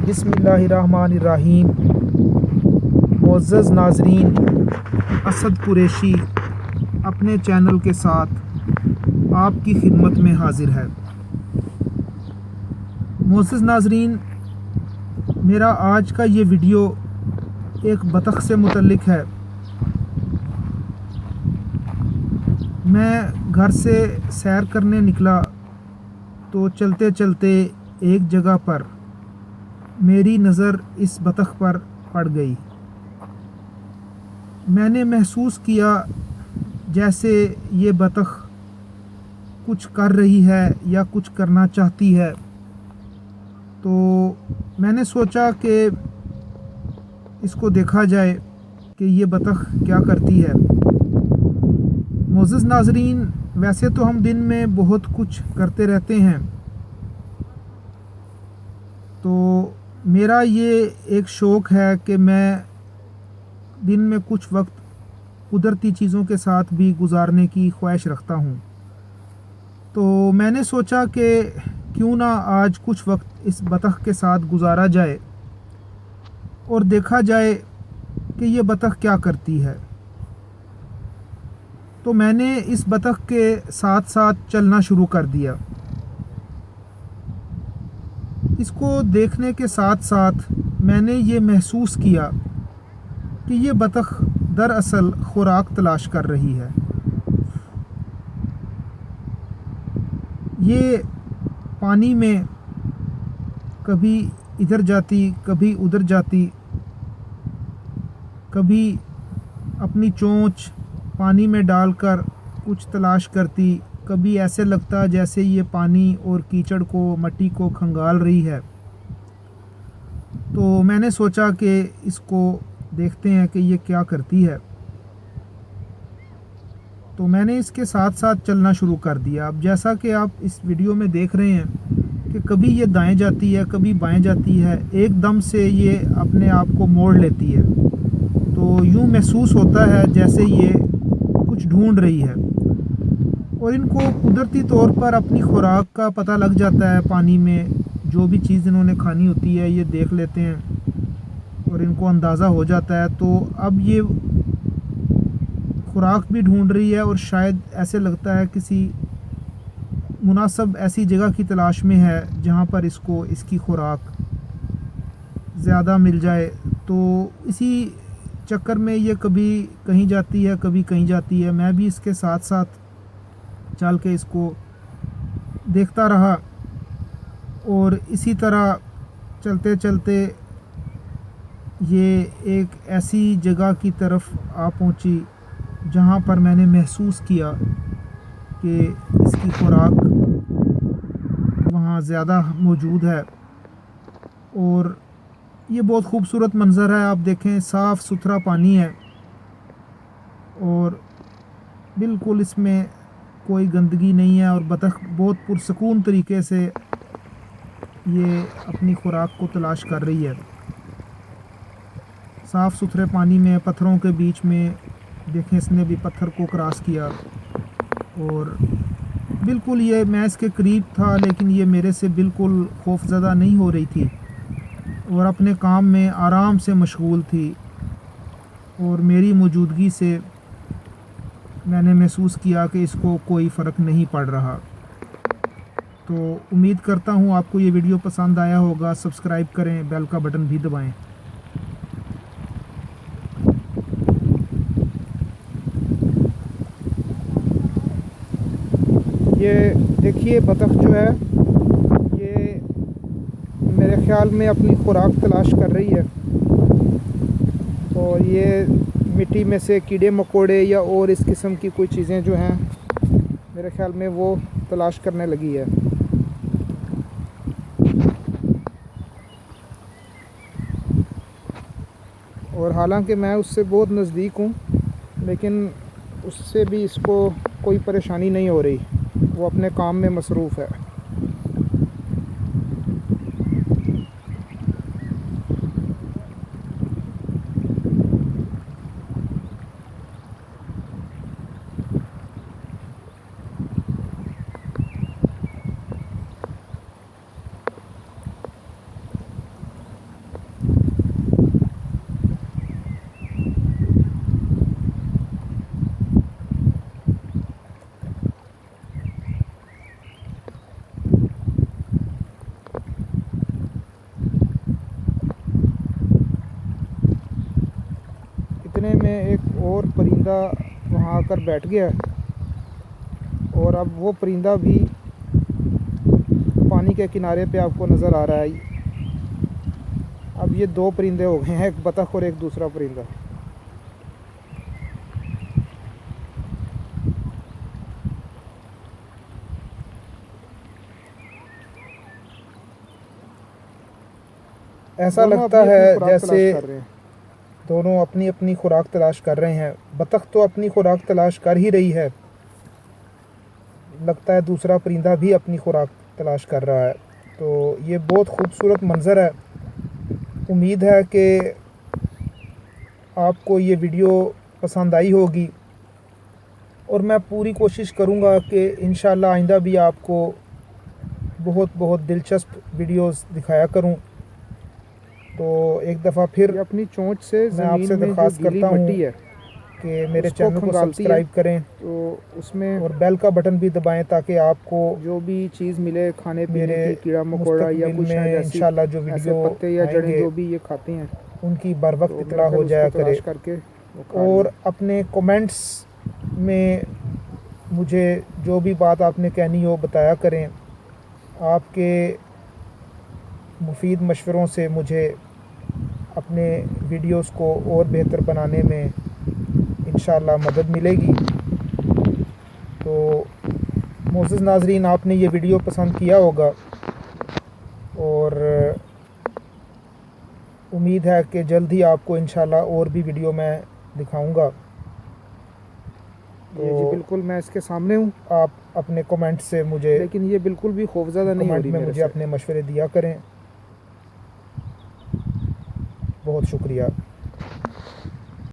बिस्मिल्लाहिर्रहमानिर्रहीम। मुअज़्ज़ज़ नाज़रीन, असद कुरैशी अपने चैनल के साथ आपकी खिदमत में हाज़िर है। मुअज़्ज़ज़ नाज़रीन, मेरा आज का ये वीडियो एक बतख से मुतल्लिक़ है। मैं घर से सैर करने निकला तो चलते चलते एक जगह पर मेरी नज़र इस बतख पर पड़ गई। मैंने महसूस किया जैसे ये बतख कुछ कर रही है या कुछ करना चाहती है। तो मैंने सोचा कि इसको देखा जाए कि ये बतख क्या करती है। मुअज़्ज़ज़ नाज़रीन, वैसे तो हम दिन में बहुत कुछ करते रहते हैं, तो मेरा ये एक शौक़ है कि मैं दिन में कुछ वक्त कुदरती चीज़ों के साथ भी गुजारने की ख्वाहिश रखता हूँ। तो मैंने सोचा कि क्यों ना आज कुछ वक्त इस बतख के साथ गुजारा जाए और देखा जाए कि ये बतख क्या करती है। तो मैंने इस बतख के साथ साथ चलना शुरू कर दिया। इसको देखने के साथ साथ मैंने ये महसूस किया कि ये बतख दरअसल खुराक तलाश कर रही है। ये पानी में कभी इधर जाती, कभी उधर जाती, कभी अपनी चोंच पानी में डालकर कुछ तलाश करती, कभी ऐसे लगता जैसे ये पानी और कीचड़ को, मट्टी को खंगाल रही है। तो मैंने सोचा कि इसको देखते हैं कि ये क्या करती है। तो मैंने इसके साथ साथ चलना शुरू कर दिया। अब जैसा कि आप इस वीडियो में देख रहे हैं कि कभी ये दाएं जाती है, कभी बाएं जाती है, एकदम से ये अपने आप को मोड़ लेती है। तो यूँ महसूस होता है जैसे ये कुछ ढूंढ रही है। और इनको कुदरती तौर पर अपनी खुराक का पता लग जाता है। पानी में जो भी चीज़ इन्होंने खानी होती है ये देख लेते हैं और इनको अंदाज़ा हो जाता है। तो अब ये खुराक भी ढूंढ रही है और शायद ऐसे लगता है किसी मुनासिब ऐसी जगह की तलाश में है जहाँ पर इसको इसकी खुराक ज़्यादा मिल जाए। तो इसी चक्कर में ये कभी कहीं जाती है, कभी कहीं जाती है। मैं भी इसके साथ साथ चल के इसको देखता रहा और इसी तरह चलते चलते ये एक ऐसी जगह की तरफ आ पहुंची जहां पर मैंने महसूस किया कि इसकी खुराक वहां ज़्यादा मौजूद है। और ये बहुत खूबसूरत मंज़र है। आप देखें, साफ़ सुथरा पानी है और बिल्कुल इसमें कोई गंदगी नहीं है और बतख बहुत पुरसकून तरीके से ये अपनी खुराक को तलाश कर रही है। साफ़ सुथरे पानी में, पत्थरों के बीच में देखें, इसने भी पत्थर को क्रॉस किया और बिल्कुल ये मैं इसके करीब था, लेकिन ये मेरे से बिल्कुल खौफज़दा नहीं हो रही थी और अपने काम में आराम से मशगूल थी। और मेरी मौजूदगी से मैंने महसूस किया कि इसको कोई फ़र्क नहीं पड़ रहा। तो उम्मीद करता हूँ आपको ये वीडियो पसंद आया होगा। सब्सक्राइब करें, बेल का बटन भी दबाएं। ये देखिए, बतख जो है ये मेरे ख़्याल में अपनी खुराक तलाश कर रही है और ये मिट्टी में से कीड़े मकोड़े या और इस किस्म की कोई चीज़ें जो हैं मेरे ख़्याल में वो तलाश करने लगी है। और हालांकि मैं उससे बहुत नज़दीक हूँ, लेकिन उससे भी इसको कोई परेशानी नहीं हो रही। वो अपने काम में मसरूफ़ है। एक और परिंदा वहाँ आकर बैठ गया है और अब वो परिंदा भी पानी के किनारे पे आपको नज़र आ रहा है। अब ये दो परिंदे हो गए हैं, एक बतख और एक दूसरा परिंदा। ऐसा लगता है जैसे दोनों अपनी अपनी खुराक तलाश कर रहे हैं। बतख तो अपनी खुराक तलाश कर ही रही है, लगता है दूसरा परिंदा भी अपनी खुराक तलाश कर रहा है। तो ये बहुत खूबसूरत मंज़र है। उम्मीद है कि आपको ये वीडियो पसंद आई होगी और मैं पूरी कोशिश करूँगा कि इंशाल्लाह आइंदा भी आपको बहुत बहुत दिलचस्प वीडियोस दिखाया करूँ। तो एक दफ़ा फिर अपनी चोंच से मैं आपसे दरख्वास्त करता हूँ कि मेरे चैनल को सब्सक्राइब करें तो उसमें और बेल का बटन भी दबाएं ताकि आपको जो भी चीज़ मिले खाने पीने मेरे की, कीड़ा मकोड़ा या कुछ में इंशाल्लाह जो वीडियो पत्ते या जड़ें आएंगे जो भी ये खाते हैं उनकी बर वक्त तो इत्तला हो जाया करे। करके और अपने कमेंट्स में मुझे जो भी बात आपने कहनी हो बताया करें। आपके मुफीद मशवरों से मुझे अपने वीडियोस को और बेहतर बनाने में इंशाल्लाह मदद मिलेगी। तो मोअज़्ज़ज़ नाज़रीन, आपने ये वीडियो पसंद किया होगा और उम्मीद है कि जल्द ही आपको इंशाल्लाह और भी वीडियो मैं दिखाऊंगा। तो जी बिल्कुल मैं इसके सामने हूँ। आप अपने कमेंट से मुझे, लेकिन ये बिल्कुल भी खौफज़दा नहीं हो रही, कमेंट में मुझे अपने मशवरे दिया करें। बहुत शुक्रिया।